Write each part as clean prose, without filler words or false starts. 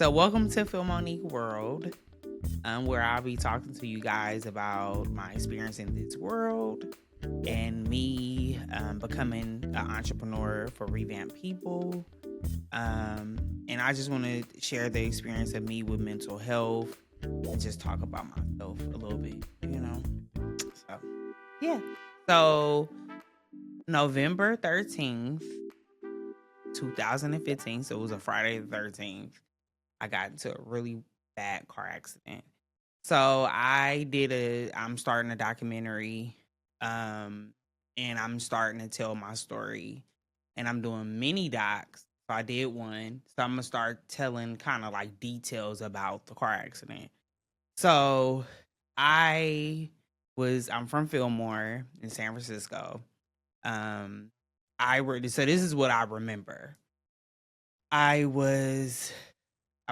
So, welcome to Fillmonique World, where I'll be talking to you guys about my experience in this world and me becoming an entrepreneur for Revamp People. And I just want to share the experience of me with mental health and just talk about myself a little bit. So, yeah. So, November 13th, 2015, so it was a Friday the 13th. I got into a really bad car accident. So I'm starting a documentary, and I'm starting to tell my story, and I'm doing mini docs. So I did one. So I'm gonna start telling kind of like details about the car accident. So I I'm from Fillmore in San Francisco. Um, so this is what I remember. I was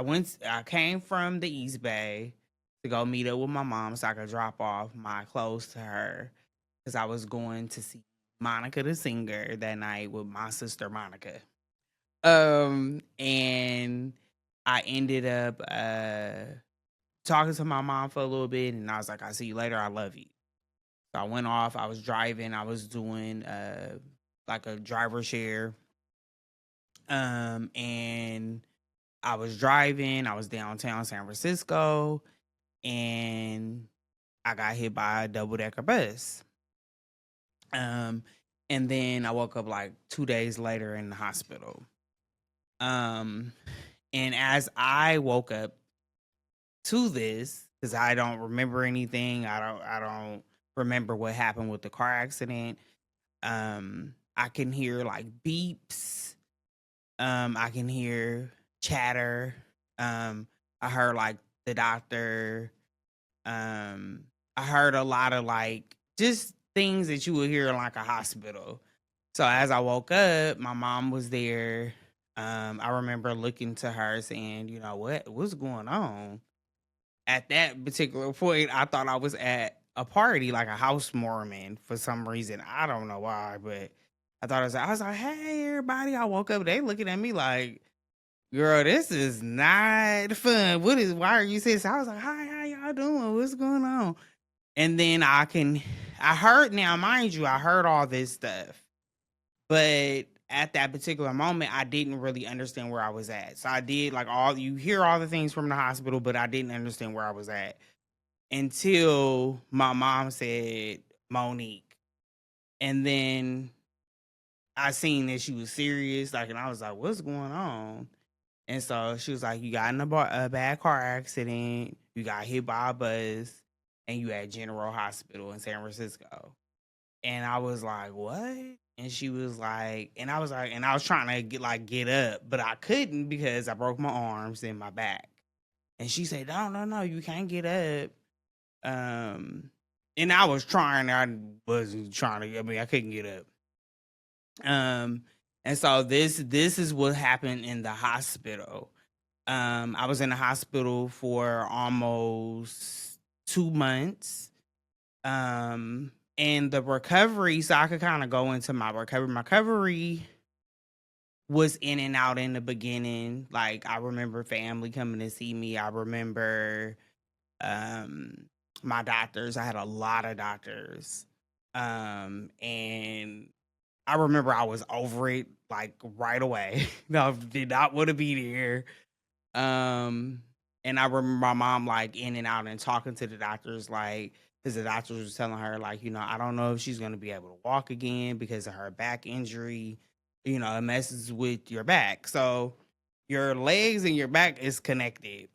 I came from the East Bay to go meet up with my mom so I could drop off my clothes to her because I was going to see Monica the singer that night with my sister Monica. And I ended up talking to my mom for a little bit, and I was like, "I'll see you later. I love you." So I went off. I was driving. I was doing like a driver share. And I was driving. I was downtown San Francisco, and I got hit by a double decker bus. Um, and then I woke up like 2 days later in the hospital. Um, and as I woke up to this, because I don't remember anything, I don't remember what happened with the car accident. I can hear like beeps. I can hear chatter. I heard like the doctor. I heard a lot of like just things that you would hear in like a hospital. So as I woke up, my mom was there. I remember looking to her saying, you know, what's going on? At that particular point, I thought I was at a party, like a housewarming for some reason. I don't know why, but I was like, hey everybody. I woke up, they looking at me like, girl, this is not fun. Why are you saying? So I was like, hi, how y'all doing? What's going on? And then I heard, now mind you, I heard all this stuff, but at that particular moment, I didn't really understand where I was at. So I did like you hear all the things from the hospital, but I didn't understand where I was at until my mom said Monique. And then I seen that she was serious, like, and I was like, what's going on? And so she was like, you got in a bad car accident, you got hit by a bus, and you at General Hospital in San Francisco. And I was like, what? And she was like, and I was trying to get up, but I couldn't because I broke my arms and my back. And she said, no, no, no, you can't get up. Um, and I wasn't trying to, I mean, I couldn't get up. And so this is what happened in the hospital. I was in the hospital for almost 2 months. And the recovery, so I could kind of go into my recovery. My recovery was in and out in the beginning. Like I remember family coming to see me. I remember um my doctors. I had a lot of doctors. And I remember I was over it like right away. I did not want to be there. Um, and I remember my mom like in and out and talking to the doctors, like, because the doctors was telling her, like, I don't know if she's gonna be able to walk again because of her back injury. It messes with your back. So your legs and your back is connected.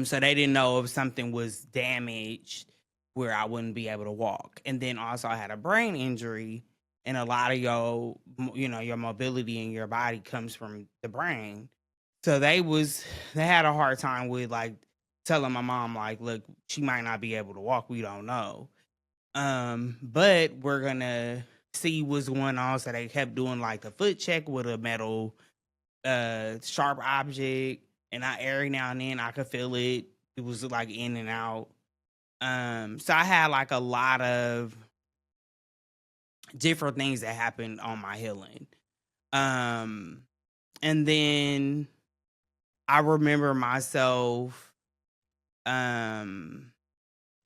So they didn't know if something was damaged where I wouldn't be able to walk. And then also I had a brain injury, and a lot of your mobility in your body comes from the brain. So they had a hard time with like telling my mom like, look, she might not be able to walk. We don't know. But we're gonna see what's going on. So they kept doing like the foot check with a metal sharp object, and every now and then I could feel it. It was like in and out. So I had like a lot of different things that happened on my healing. Um, and then I remember myself, um,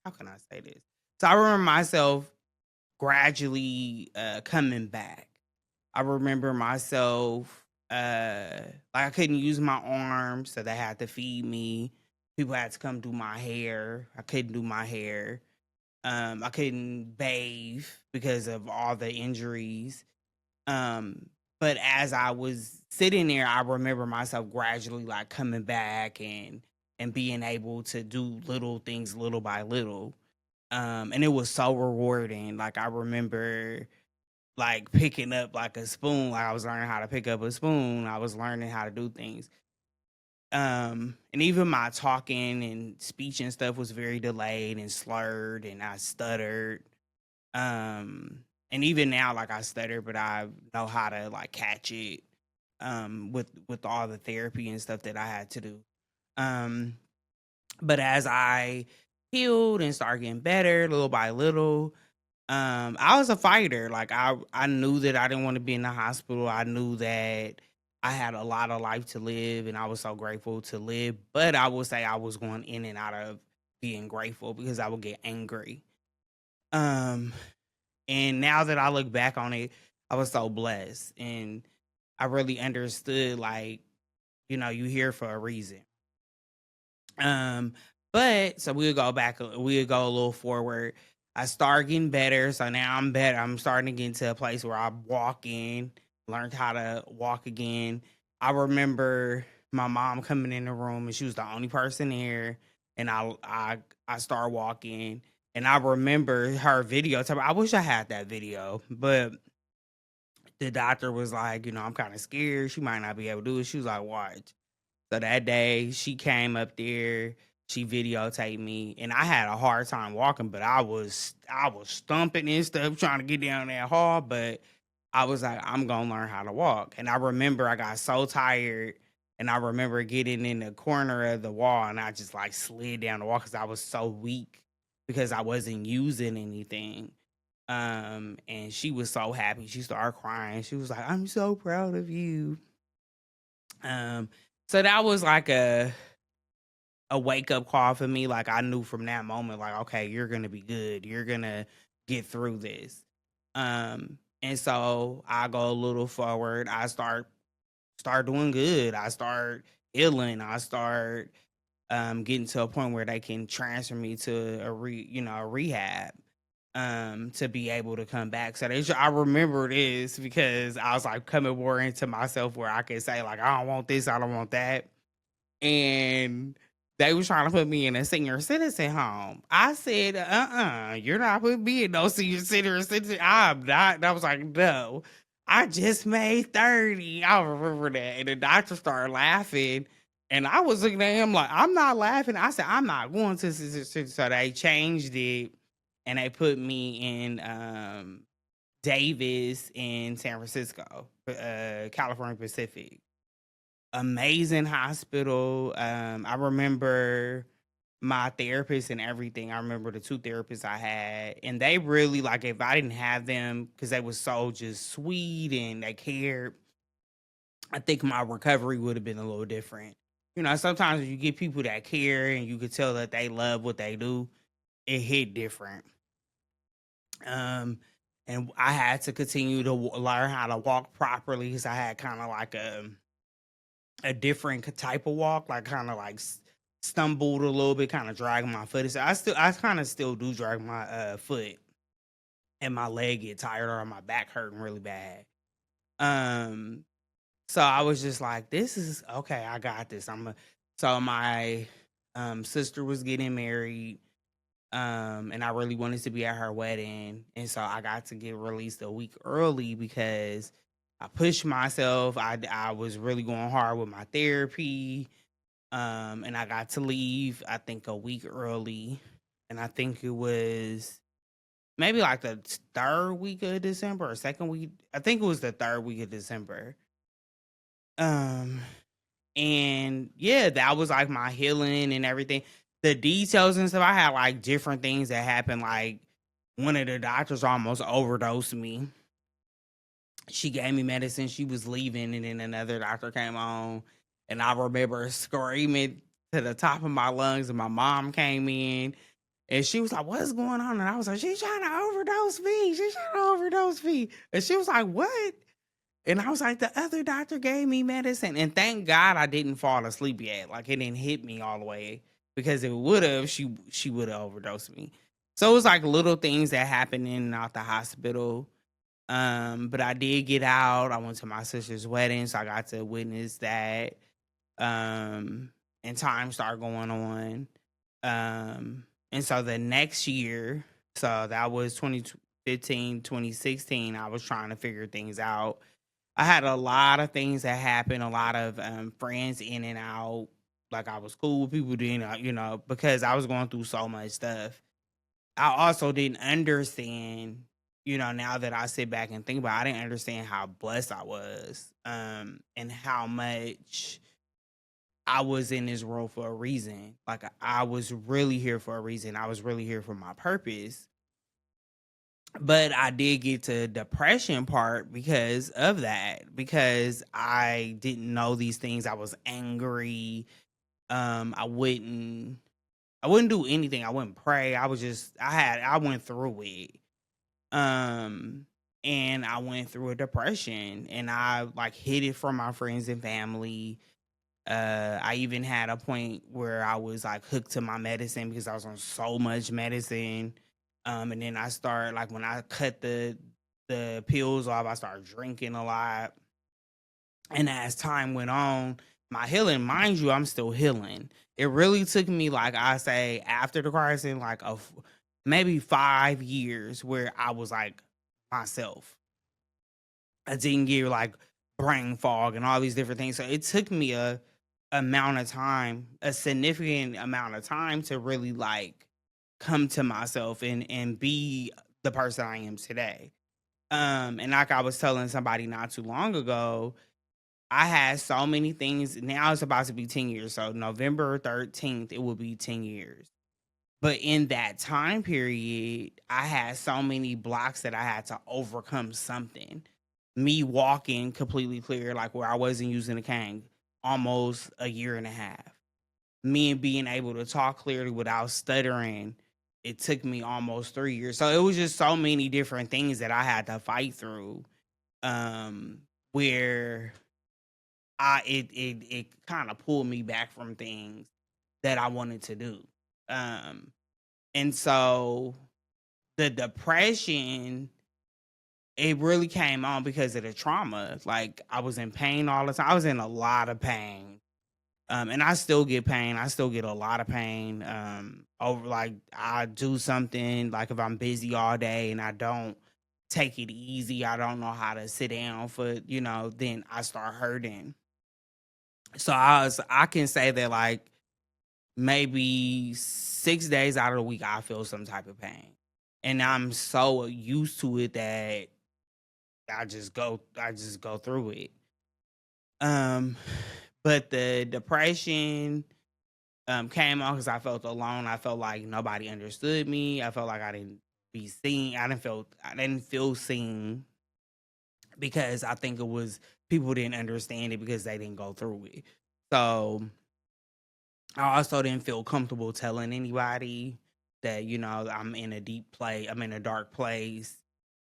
how can I say this? So I remember myself gradually coming back. I remember myself like I couldn't use my arms, so they had to feed me. People had to come do my hair. I couldn't do my hair. I couldn't bathe because of all the injuries. Um, but as I was sitting there, I remember myself gradually like coming back and being able to do little things little by little. And it was so rewarding. Like I remember like picking up like a spoon, like I was learning how to pick up a spoon. I was learning how to do things. And even my talking and speech and stuff was very delayed and slurred and I stuttered. And even now, like I stutter, but I know how to like catch it. With all the therapy and stuff that I had to do. Um, but as I healed and started getting better little by little, I was a fighter. Like I knew that I didn't want to be in the hospital. I knew that I had a lot of life to live and I was so grateful to live. But I would say I was going in and out of being grateful because I would get angry. Um, and now that I look back on it, I was so blessed and I really understood like, you here for a reason. Um, but so we'll go back, we'll go a little forward. I start getting better. So now I'm better. I'm starting to get into a place where I'm walking, learned how to walk again. I remember my mom coming in the room and she was the only person there. And I start walking. And I remember her video. I wish I had that video, but the doctor was like, I'm kind of scared. She might not be able to do it. She was like, watch. So that day she came up there, she videotaped me, and I had a hard time walking, but I was stumping and stuff trying to get down that hall, but I was like, I'm gonna learn how to walk. And I remember I got so tired and I remember getting in the corner of the wall and I just like slid down the wall because I was so weak because I wasn't using anything. And she was so happy. She started crying. She was like, I'm so proud of you. Um, so that was like a wake up call for me. Like I knew from that moment, like, okay, you're gonna be good. You're gonna get through this. And so I go a little forward. I start doing good. I start healing. I start getting to a point where they can transfer me to a rehab to be able to come back. So I remember this because I was like coming more into myself where I could say like I don't want this, I don't want that, and they was trying to put me in a senior citizen home. I said, you're not putting me in no senior citizen. I'm not. And I was like, no, I just made 30. I remember that. And the doctor started laughing. And I was looking at him like, I'm not laughing. I said, I'm not going to senior citizen. So they changed it and they put me in Davis in San Francisco, California Pacific. Amazing hospital. I remember my therapist and everything. I remember the two therapists I had, and they really like if I didn't have them because they were so just sweet and they cared, I think my recovery would have been a little different. Sometimes when you get people that care and you could tell that they love what they do, it hit different. Um, and I had to continue to learn how to walk properly because I had kind of like a different type of walk, like kind of like stumbled a little bit, kind of dragging my foot. So I kind of still do drag my foot, and my leg get tired or my back hurting really bad. Um, so I was just like, this is okay. I got this. So my sister was getting married. And I really wanted to be at her wedding, and so I got to get released a week early because I pushed myself. I was really going hard with my therapy, and I got to leave. I think a week early, and I think it was maybe like the third week of December or second week. I think it was the third week of December. Um, and yeah, that was like my healing and everything. The details and stuff, I had like different things that happened. Like one of the doctors almost overdosed me. She gave me medicine. She was leaving, and then another doctor came on. And I remember screaming to the top of my lungs, and my mom came in and she was like, "What's going on?" And I was like, "She's trying to overdose me. She's trying to overdose me." And she was like, "What?" And I was like, "The other doctor gave me medicine." And thank God I didn't fall asleep yet. Like it didn't hit me all the way, because if it would have, she would have overdosed me. So it was like little things that happened in and out the hospital. But I did get out. I went to my sister's wedding, so I got to witness that. Um, and time started going on. And so the next year, so that was 2015, 2016, I was trying to figure things out. I had a lot of things that happened, a lot of friends in and out. Like I was cool with people, didn't, because I was going through so much stuff. I also didn't understand, now that I sit back and think about it, I didn't understand how blessed I was, and how much I was in this world for a reason. Like I was really here for a reason. I was really here for my purpose. But I did get to depression part because of that, because I didn't know these things. I was angry. I wouldn't do anything. I wouldn't pray. I went through it. Um and I went through a depression, and I like hid it from my friends and family. I even had a point where I was like hooked to my medicine because I was on so much medicine. And then I started, like, when I cut the pills off, I started drinking a lot. And as time went on, my healing, mind you, I'm still healing. It really took me, like I say, after the crisis, like maybe 5 years where I was like myself. I didn't get like brain fog and all these different things. So it took me a significant amount of time to really like come to myself and be the person I am today. And like I was telling somebody not too long ago, I had so many things. Now it's about to be 10 years. So November 13th, it will be 10 years. But in that time period, I had so many blocks that I had to overcome something. Me walking completely clear, like where I wasn't using a cane, almost a year and a half. Me and being able to talk clearly without stuttering, it took me almost 3 years. So it was just so many different things that I had to fight through. Um, where it kind of pulled me back from things that I wanted to do. Um, and so the depression, it really came on because of the trauma. Like I was in pain all the time. I was in a lot of pain. And I still get pain. I still get a lot of pain. Over, like, I do something, like if I'm busy all day and I don't take it easy, I don't know how to sit down for, then I start hurting. So I can say that like maybe 6 days out of the week I feel some type of pain. And I'm so used to it that I just go through it. Um but the depression came on because I felt alone. I felt like nobody understood me. I felt like I didn't be seen. I didn't feel seen, because I think it was people didn't understand it because they didn't go through it. So I also didn't feel comfortable telling anybody that, I'm in a deep place, I'm in a dark place.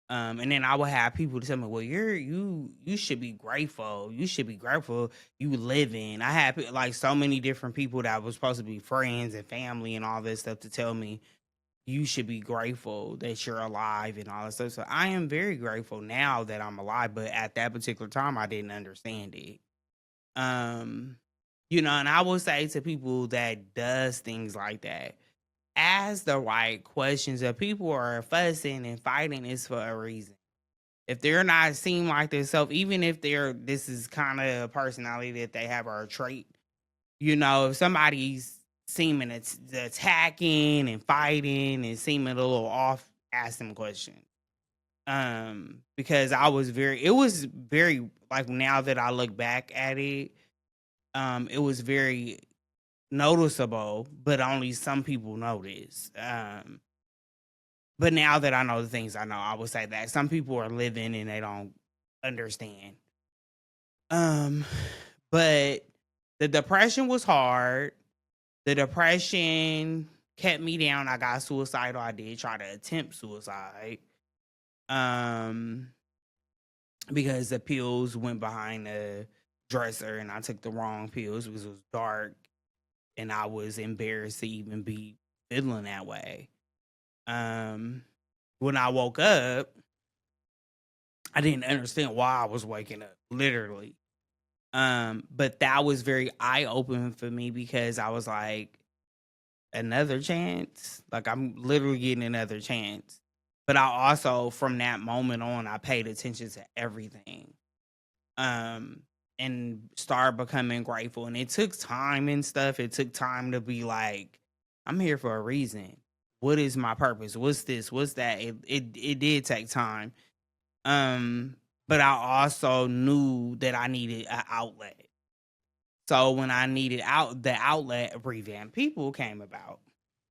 And then I would have people to tell me, "Well, you should be grateful. You should be grateful you living." I had like so many different people that was supposed to be friends and family and all this stuff to tell me, "You should be grateful that you're alive," and all that stuff. So I am very grateful now that I'm alive, but at that particular time I didn't understand it. Um, and I will say to people that does things like that, ask the right questions. If people are fussing and fighting, it's for a reason. If they're not seem like themselves, even if this is kind of a personality that they have or a trait, if somebody's seeming attacking and fighting and seeming a little off, ask them questions. Because it was very, like, now that I look back at it, it was very noticeable, but only some people notice. But now that I know the things I know, I would say that some people are living and they don't understand. Um, but The depression was hard. The depression kept me down. I got suicidal. I did try to attempt suicide. Um, because the pills went behind the dresser and I took the wrong pills because it was dark and I was embarrassed to even be feeling that way. Um, when I woke up, I didn't understand why I was waking up, literally. But that was very eye opening for me because I was like, another chance? Like I'm literally getting another chance. But I also from that moment on I paid attention to everything. Um and started becoming grateful. And it took time and stuff. It took time to be like, I'm here for a reason. What is my purpose? What's this? What's that? It did take time. Um, but I also knew that I needed an outlet. So when I needed the outlet, revamp people came about.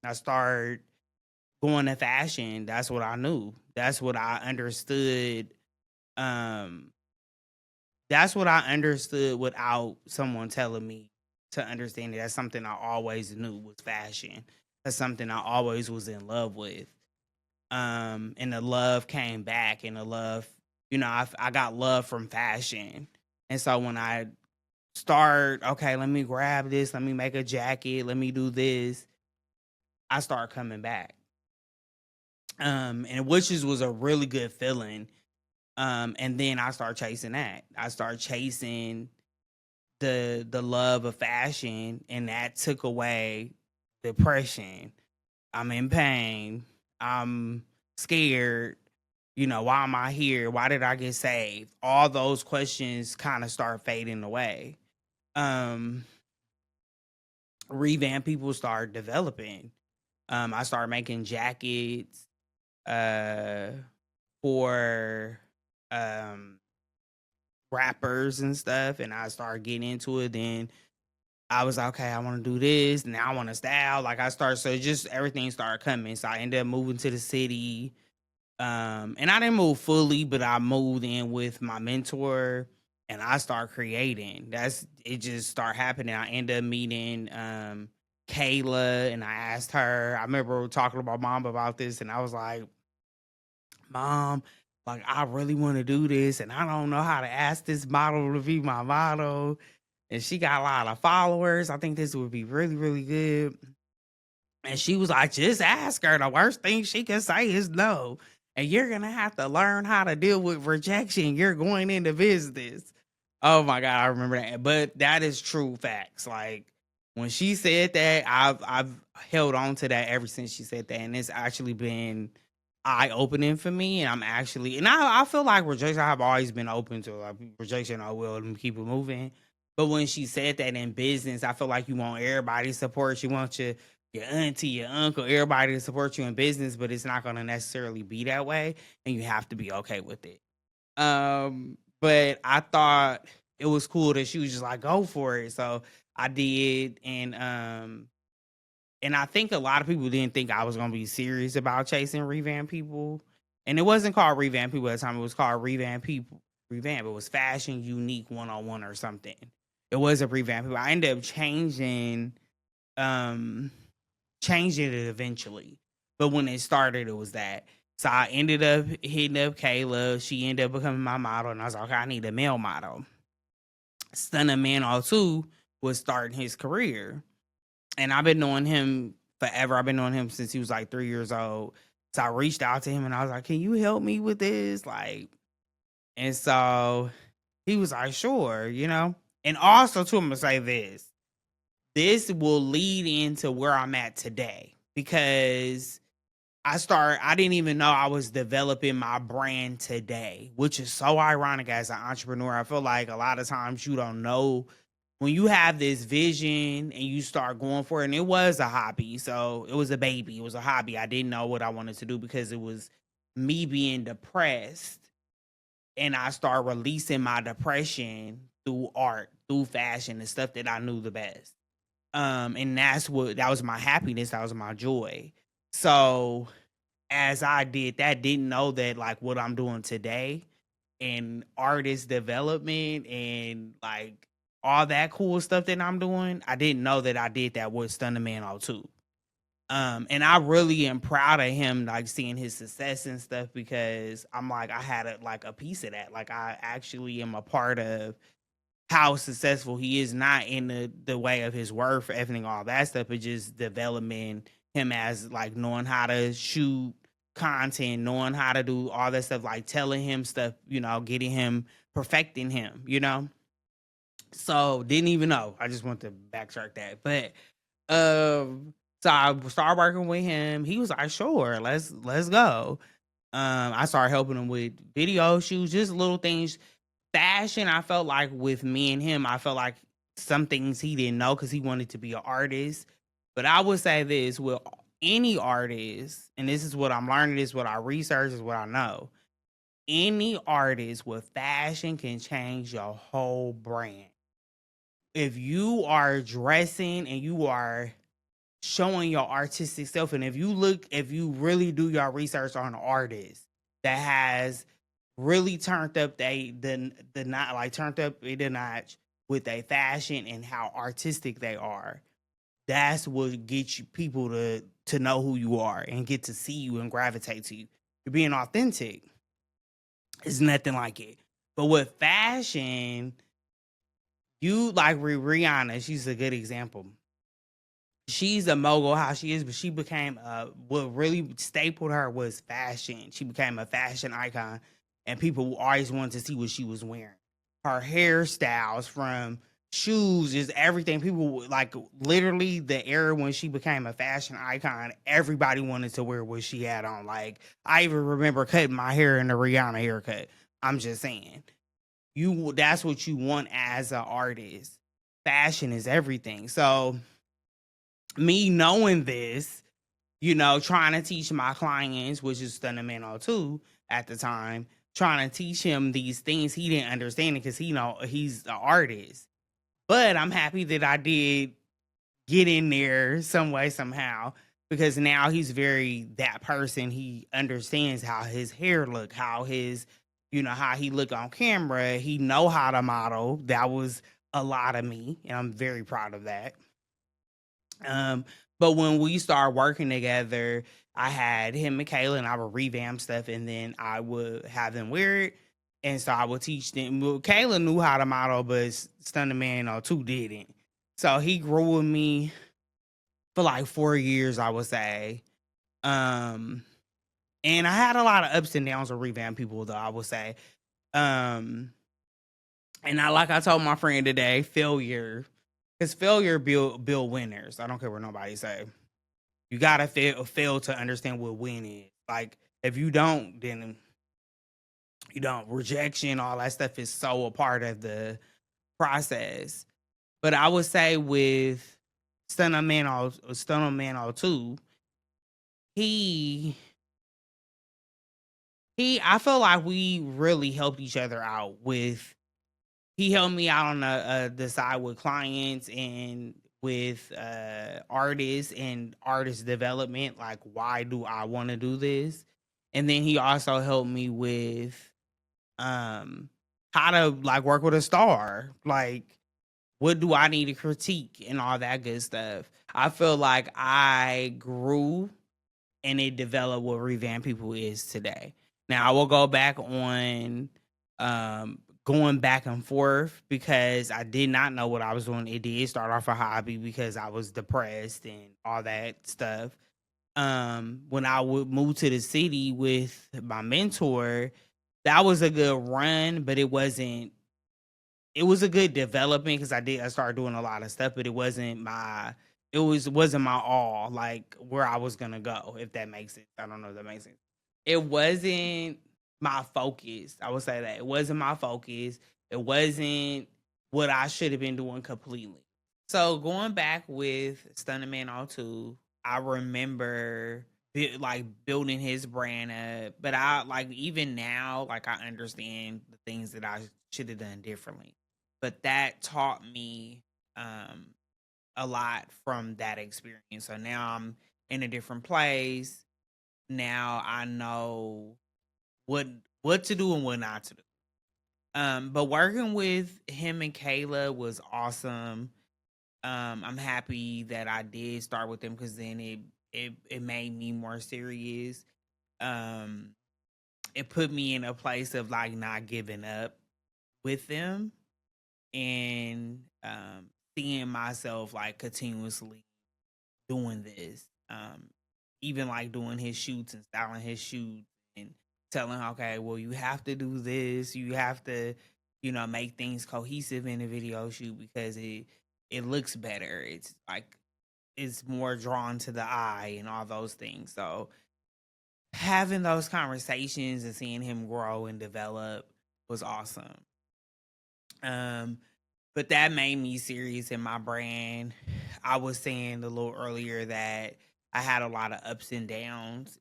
I started going to fashion. That's what I knew. That's what I understood. Um, that's what I understood without someone telling me to understand it. That's something I always knew was fashion. That's something I always was in love with. And the love came back, and the love, I got love from fashion. And so when I start, okay, let me grab this, let me make a jacket, let me do this, I start coming back. And which was a really good feeling. And then I start chasing that. I start chasing the love of fashion, and that took away depression. I'm in pain. I'm scared. Why am I here? Why did I get saved? All those questions kind of start fading away. Um, Revamp people start developing. I started making jackets uh for um rappers and stuff, and I started getting into it. Then I was like, okay, I want to do this. Now I want to style. Like I started, so just everything started coming. So I ended up moving to the city. And I didn't move fully, but I moved in with my mentor and I start creating. It just started happening. I ended up meeting Kayla, and I asked her. I remember talking to my mom about this, and I was like, Mom, like I really want to do this, and I don't know how to ask this model to be my model. And she got a lot of followers. I think this would be really, really good. And she was like, just ask her. The worst thing she can say is no. And you're going to have to learn how to deal with rejection. You're going into business. Oh my God, I remember that. But that is true facts. Like when she said that, I've held on to that ever since she said that. And it's actually been eye opening for me. And I feel like rejection, I've always been open to like rejection. I will keep it moving. But when she said that in business, I feel like you want everybody's support. You want your auntie, your uncle, everybody to support you in business, but it's not going to necessarily be that way, and you have to be okay with it. But I thought it was cool that she was just like, go for it. So I did, and I think a lot of people didn't think I was going to be serious about chasing revamp people, and it wasn't called revamp people at the time. It was called revamp people. Revamp. It was fashion unique 101 or something. It was a revamp people. I ended up um changing it eventually. But when it started, it was that. So I ended up hitting up Kayla. She ended up becoming my model. And I was like, okay, I need a male model. Stunning Man too was starting his career. And I've been knowing him forever. I've been knowing him since he was like 3 years old. So I reached out to him and I was like, can you help me with this? And so he was like, sure. And also, too, I'm going to say this will lead into where I'm at today because I didn't even know I was developing my brand today, which is so ironic as an entrepreneur. I feel like a lot of times you don't know when you have this vision and you start going for it. And it was a hobby. So it was a baby. It was a hobby. I didn't know what I wanted to do because it was me being depressed. And I started releasing my depression through art, through fashion, and stuff that I knew the best. And that was my happiness, that was my joy. So as I did that, didn't know that like what I'm doing today in artist development and like all that cool stuff that I'm doing, I didn't know that I did that with Stunner Man too. And I really am proud of him, like seeing his success and stuff, because I'm like, I had a piece of that. Like, I actually am a part of how successful he is, not in the way of his worth, everything, all that stuff, but just developing him as like knowing how to shoot content, knowing how to do all that stuff, like telling him stuff, getting him, perfecting him, So didn't even know. I just want to backtrack that. But so I started working with him. He was like, sure, let's go. I started helping him with video shoots, just little things. Fashion, I felt like with me and him, I felt like some things he didn't know because he wanted to be an artist. But I would say this with any artist, and this is what I'm learning, this is what I research, is what I know. Any artist with fashion can change your whole brand. If you are dressing and you are showing your artistic self, and if you really do your research on an artist that has really turned up the not like turned up the notch with a fashion and how artistic they are, that's what gets you people to know who you are and get to see you and gravitate to you. You're being authentic. It's nothing like it. But with fashion, you like Rihanna, she's a good example. She's a mogul how she is, but she became what really stapled her was fashion. She became a fashion icon, and people always wanted to see what she was wearing. Her hairstyles, from shoes, just everything. People like literally the era when she became a fashion icon. Everybody wanted to wear what she had on. Like, I even remember cutting my hair in the Rihanna haircut. I'm just saying, that's what you want as an artist. Fashion is everything. So me knowing this, trying to teach my clients, which is Stunning Man 02 at the time, trying to teach him these things, he didn't understand it because he's an artist. But I'm happy that I did get in there some way, somehow, because now he's very that person. He understands how his hair look, how how he look on camera. He know how to model. That was a lot of me, and I'm very proud of that. Um, but when we started working together, I had him and Kayla, and I would revamp stuff, and then I would have them wear it. And so I would teach them. Well, Kayla knew how to model, but Stunning Man or two didn't. So he grew with me for like 4 years, I would say. Um, and I had a lot of ups and downs with revamp people, though, I would say. Um, and like I told my friend today, failure build winners. I don't care what nobody say. You gotta fail to understand what win is. Like, if you don't, then you don't. Rejection, all that stuff is so a part of the process. But I would say with Stunner Man 02, he I feel like we really helped each other out with. He helped me out on the side with clients and with artists and artist development. Like, why do I want to do this? And then he also helped me with um how to like work with a star. Like, what do I need to critique and all that good stuff. I feel like I grew and it developed what Revamp People is today. Now I will go back on going back and forth because I did not know what I was doing. It did start off a hobby because I was depressed and all that stuff. When I would move to the city with my mentor, that was a good run, but it was a good development because I started doing a lot of stuff, but it wasn't my all, like where I was gonna go, if that makes sense. I don't know if that makes sense. It wasn't my focus. I would say that. It wasn't my focus. It wasn't what I should have been doing completely. So going back with Stunning Man All 2, I remember like building his brand up. But I like even now, like I understand the things that I should have done differently. But that taught me um a lot from that experience. So now I'm in a different place. Now I know what what to do and what not to do. But working with him and Kayla was awesome. I'm happy that I did start with them because then it made me more serious. Um, it put me in a place of like not giving up with them and seeing myself like continuously doing this. Even like doing his shoots and styling his shoots and telling him, okay, well, you have to do this. You have to, make things cohesive in the video shoot because it looks better. It's like it's more drawn to the eye and all those things. So having those conversations and seeing him grow and develop was awesome. Um, but that made me serious in my brand. I was saying a little earlier that I had a lot of ups and downs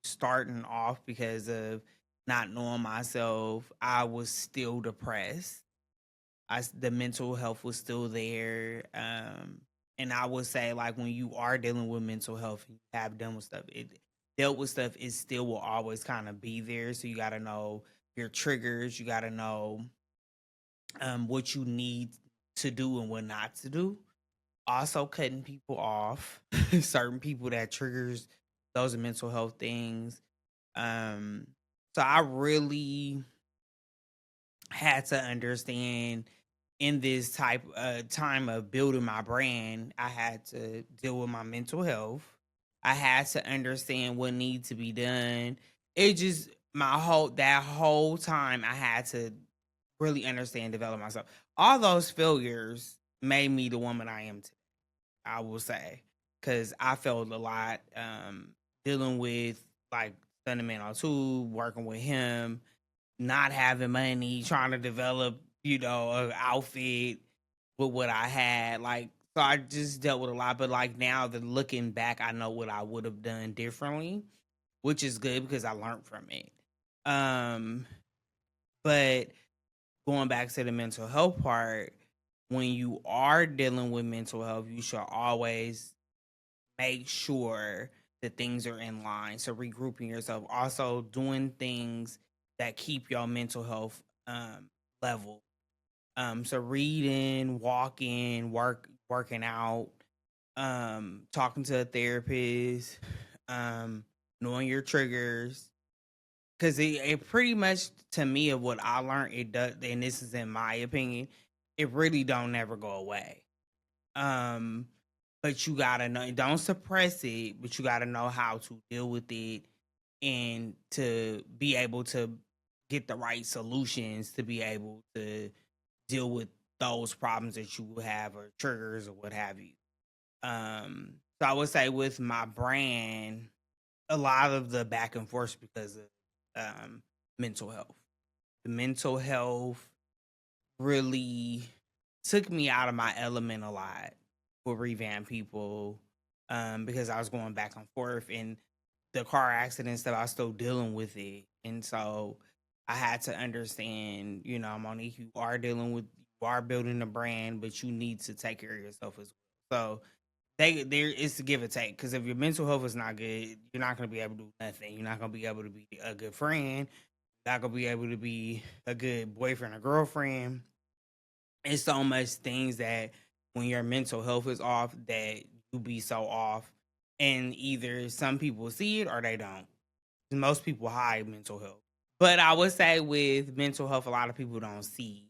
starting off because of not knowing myself. I was still depressed. The mental health was still there. And I would say like when you are dealing with mental health, you have done with stuff. It dealt with stuff. It still will always kind of be there. So you got to know your triggers. You got to know what you need to do and what not to do. Also, cutting people off, certain people that triggers those mental health things. Um, so I really had to understand in this type time of building my brand, I had to deal with my mental health. I had to understand what needs to be done. It just that whole time I had to really understand, develop myself. All those failures made me the woman I am today, I will say. Cause I felt a lot dealing with like Thunderman two, working with him, not having money, trying to develop, an outfit with what I had. Like, so I just dealt with a lot. But like now, the looking back, I know what I would have done differently, which is good because I learned from it. Um, but going back to the mental health part, when you are dealing with mental health, you should always make sure that things are in line. So regrouping yourself, also doing things that keep your mental health level. So reading, walking, working out, talking to a therapist, knowing your triggers. Cause it pretty much to me of what I learned, it does, and this is in my opinion, it really don't never go away. Um, but you gotta know, don't suppress it, but you gotta know how to deal with it and to be able to get the right solutions to be able to deal with those problems that you have or triggers or what have you. So I would say with my brand, a lot of the back and forth because of mental health. The mental health really took me out of my element a lot for revamp people because I was going back and forth and the car accidents that I was still dealing with it. And so I had to understand, Monique, you are dealing with, you are building a brand, but you need to take care of yourself as well. So there is to give and take because if your mental health is not good, you're not going to be able to do nothing. You're not going to be able to be a good friend. You're not going to be able to be a good boyfriend or girlfriend. It's so much things that when your mental health is off that you be so off and either some people see it or they don't. Most people hide mental health. But I would say with mental health, a lot of people don't see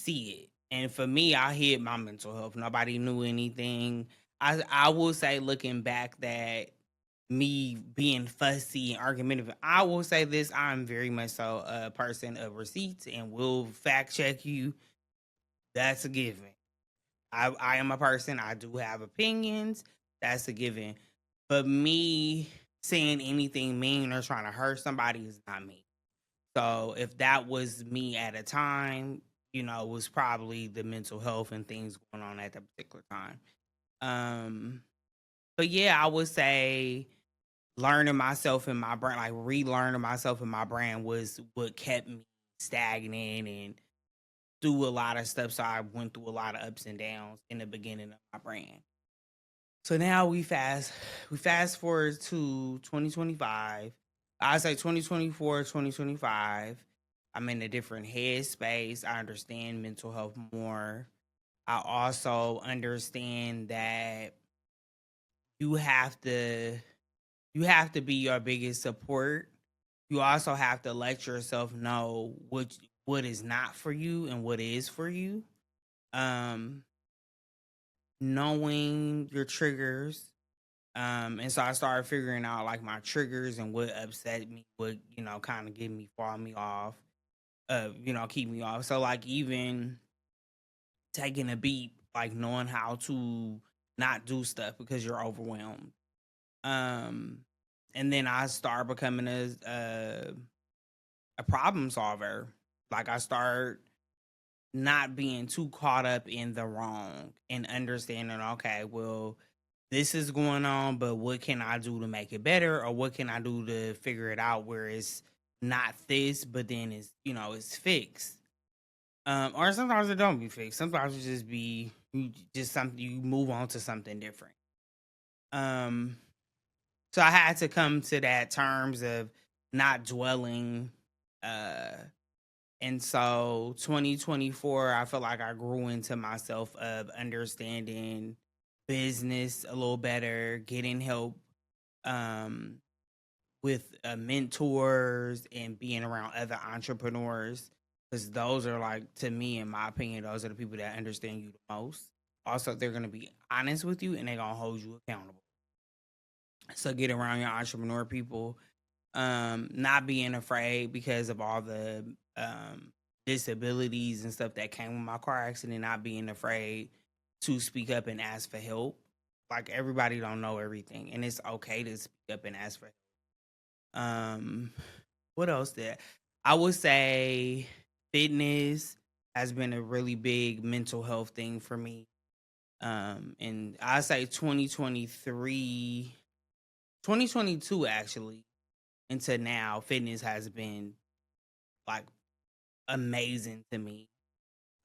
it. And for me, I hid my mental health. Nobody knew anything. I will say looking back that me being fussy and argumentative, I will say this, I'm very much so a person of receipts and will fact check you. That's a given. I am a person, I do have opinions. That's a given. But me saying anything mean or trying to hurt somebody is not me. So if that was me at a time, it was probably the mental health and things going on at that particular time. Um, but yeah, I would say learning myself in my brand, like relearning myself in my brand was what kept me stagnant and through a lot of stuff. So I went through a lot of ups and downs in the beginning of my brand. So now we fast forward to 2025. I say 2024, 2025. I'm in a different headspace. I understand mental health more. I also understand that you have to you have to be your biggest support. You also have to let yourself know what is not for you and what is for you. Um, knowing your triggers. And so I started figuring out like my triggers and what upset me, what, kind of get me, fall me off, keep me off. So like even taking a beat, like knowing how to not do stuff because you're overwhelmed. Um, and then I start becoming a problem solver. Like I start not being too caught up in the wrong and understanding, okay, well, this is going on, but what can I do to make it better? Or what can I do to figure it out where it's not this, but then it's fixed. Or sometimes it don't be fixed. Sometimes it just be just something you move on to something different. Um, so I had to come to that terms of not dwelling. Uh, and so 2024, I feel like I grew into myself of understanding business a little better, getting help um, with mentors and being around other entrepreneurs. Because those are like, to me, in my opinion, those are the people that understand you the most. Also, they're going to be honest with you and they're going to hold you accountable. So get around your entrepreneur people, not being afraid because of all the disabilities and stuff that came with my car accident, not being afraid to speak up and ask for help. Like everybody don't know everything and it's okay to speak up and ask for help. What else did I would say fitness has been a really big mental health thing for me. And I say 2023, 2022 actually into now, fitness has been like amazing to me.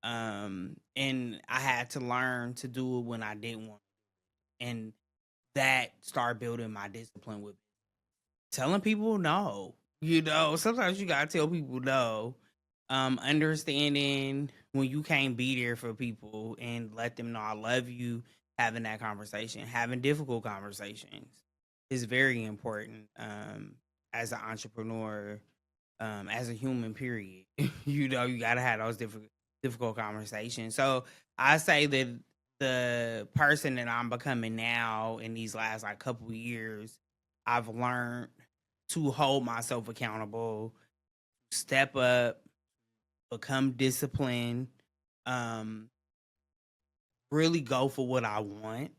And I had to learn to do it when I didn't want to. And that started building my discipline with telling people no. Sometimes you gotta tell people no. Understanding when you can't be there for people and let them know I love you, having that conversation, having difficult conversations is very important. As an entrepreneur, as a human, period. You gotta have those difficult conversations. So I say that the person that I'm becoming now in these last like couple of years, I've learned to hold myself accountable, step up, become disciplined, um, really go for what I want.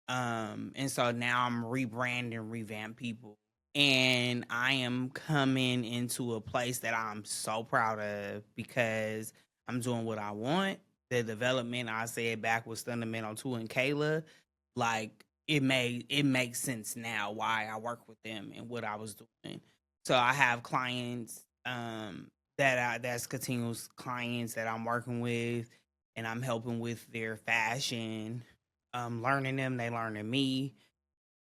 And so now I'm rebranding, revamp people. And I am coming into a place that I'm so proud of because I'm doing what I want. The development I said back with Fundamental 2 and Kayla, like it makes sense now why I work with them and what I was doing. So I have clients that's continuous clients that I'm working with and I'm helping with their fashion, learning them, they learning me,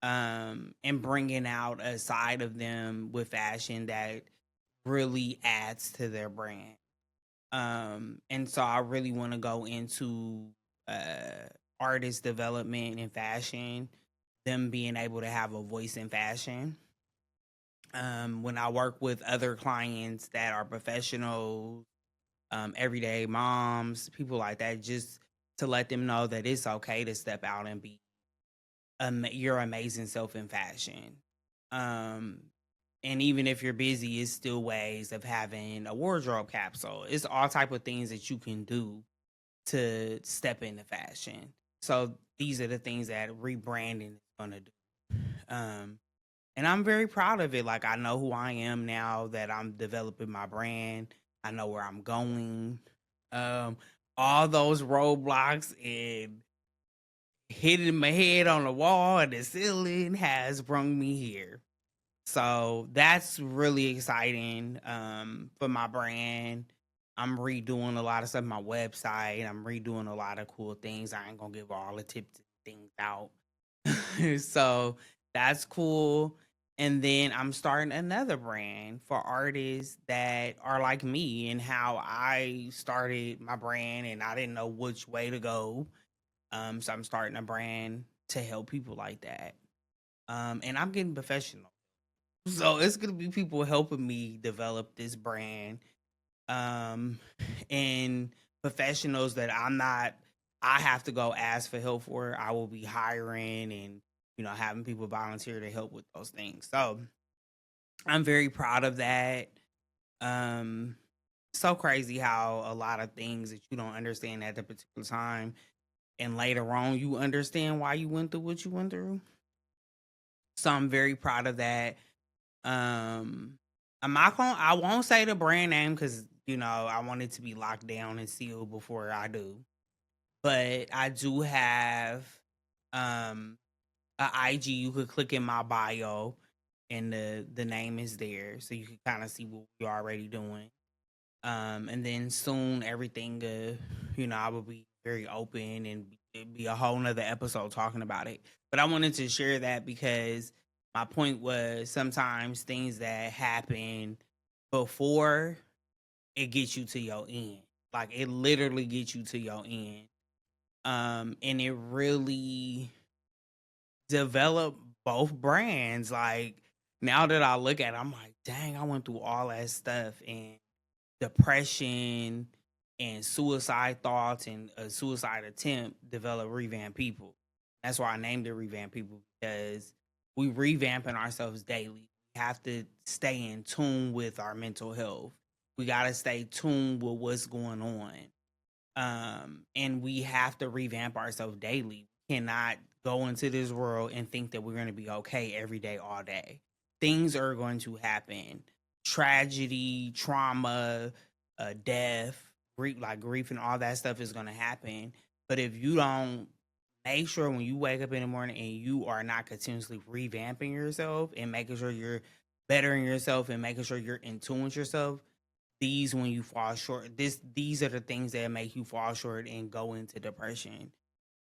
and bringing out a side of them with fashion that really adds to their brand. And so I really want to go into artist development and fashion, them being able to have a voice in fashion. When I work with other clients that are professionals, everyday moms, people like that, just to let them know that it's okay to step out and be your amazing self in fashion. Um, and even if you're busy, it's still ways of having a wardrobe capsule. It's all type of things that you can do to step into fashion. So these are the things that rebranding is gonna do. Um, and I'm very proud of it. Like I know who I am now that I'm developing my brand. I know where I'm going. Um, all those roadblocks and hitting my head on the wall and the ceiling has brung me here. So that's really exciting for my brand. I'm redoing a lot of stuff on my website. I'm redoing a lot of cool things. I ain't gonna give all the tips and things out. So that's cool. And then I'm starting another brand for artists that are like me and how I started my brand and I didn't know which way to go. So I'm starting a brand to help people like that. And I'm getting professional. So it's gonna be people helping me develop this brand. Um and professionals that I have to go ask for help for. I will be hiring and having people volunteer to help with those things. So I'm very proud of that. Um, so crazy how a lot of things that you don't understand at the particular time and later on you understand why you went through what you went through. So I'm very proud of that. Um, I won't say the brand name because I want it to be locked down and sealed before I do. But I do have um a IG. You could click in my bio and the name is there so you can kind of see what we're already doing. And then soon everything I will be very open and it'd be a whole nother episode talking about it. But I wanted to share that because my point was sometimes things that happen before it gets you to your end. Like it literally gets you to your end. And it really developed both brands. Like now that I look at it, I'm like, dang, I went through all that stuff and depression and suicide thoughts and a suicide attempt develop Revamp People. That's why I named it Revamp People because we revamping ourselves daily. We have to stay in tune with our mental health. We got to stay tuned with what's going on. And we have to revamp ourselves daily. We cannot go into this world and think that we're going to be okay every day, all day. Things are going to happen. Tragedy, trauma, death, grief, and all that stuff is going to happen. But if you don't make sure when you wake up in the morning and you are not continuously revamping yourself and making sure you're bettering yourself and making sure you're in tune with yourself, when you fall short, these are the things that make you fall short and go into depression.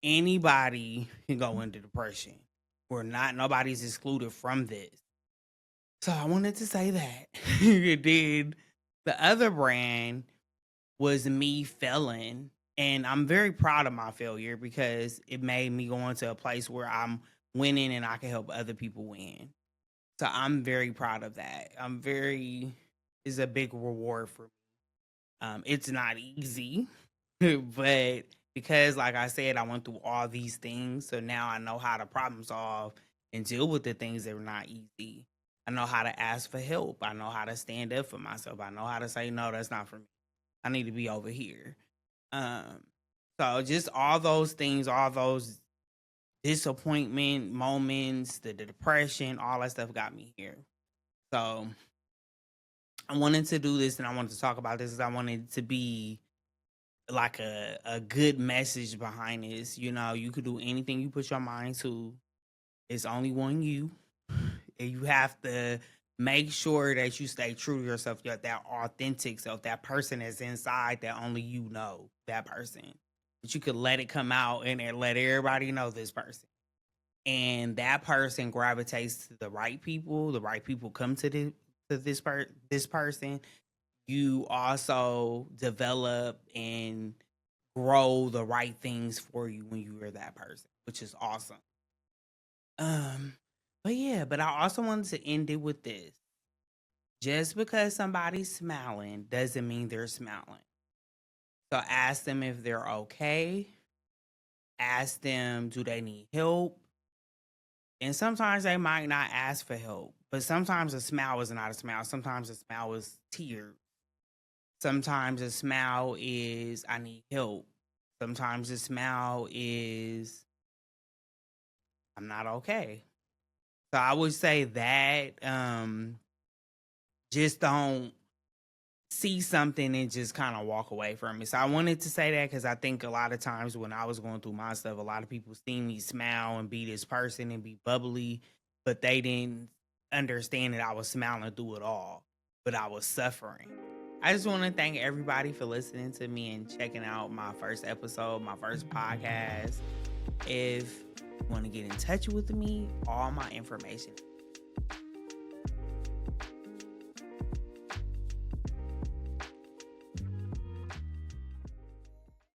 Anybody can go into depression. Nobody's excluded from this. So I wanted to say that. Then the other brand was me failing. And I'm very proud of my failure because it made me go into a place where I'm winning and I can help other people win. So I'm very proud of that. It's a big reward for me. It's not easy, but because, like I said, I went through all these things, so now I know how to problem solve and deal with the things that are not easy. I know how to ask for help. I know how to stand up for myself. I know how to say, no, that's not for me. I need to be over here. Um, so just all those things, all those disappointment moments, the depression, all that stuff got me here. So I wanted to do this and I wanted to talk about this because I wanted to be like a good message behind this. You could do anything you put your mind to. It's only one you. And you have to make sure that you stay true to yourself, that authentic self, that person that's inside that only you know, that person. But you could let it come out and let everybody know this person. And that person gravitates to the right people come to this person. You also develop and grow the right things for you when you are that person, which is awesome. Um, but I also wanted to end it with this. Just because somebody's smiling doesn't mean they're smiling. So ask them if they're okay. Ask them, do they need help? And sometimes they might not ask for help, but sometimes a smile is not a smile. Sometimes a smile is tears. Sometimes a smile is, I need help. Sometimes a smile is, I'm not okay. So I would say that just don't see something and just kind of walk away from it. So I wanted to say that because I think a lot of times when I was going through my stuff, a lot of people see me smile and be this person and be bubbly, but they didn't understand that I was smiling through it all, but I was suffering. I just want to thank everybody for listening to me and checking out my first episode, my first podcast. If you want to get in touch with me, all my information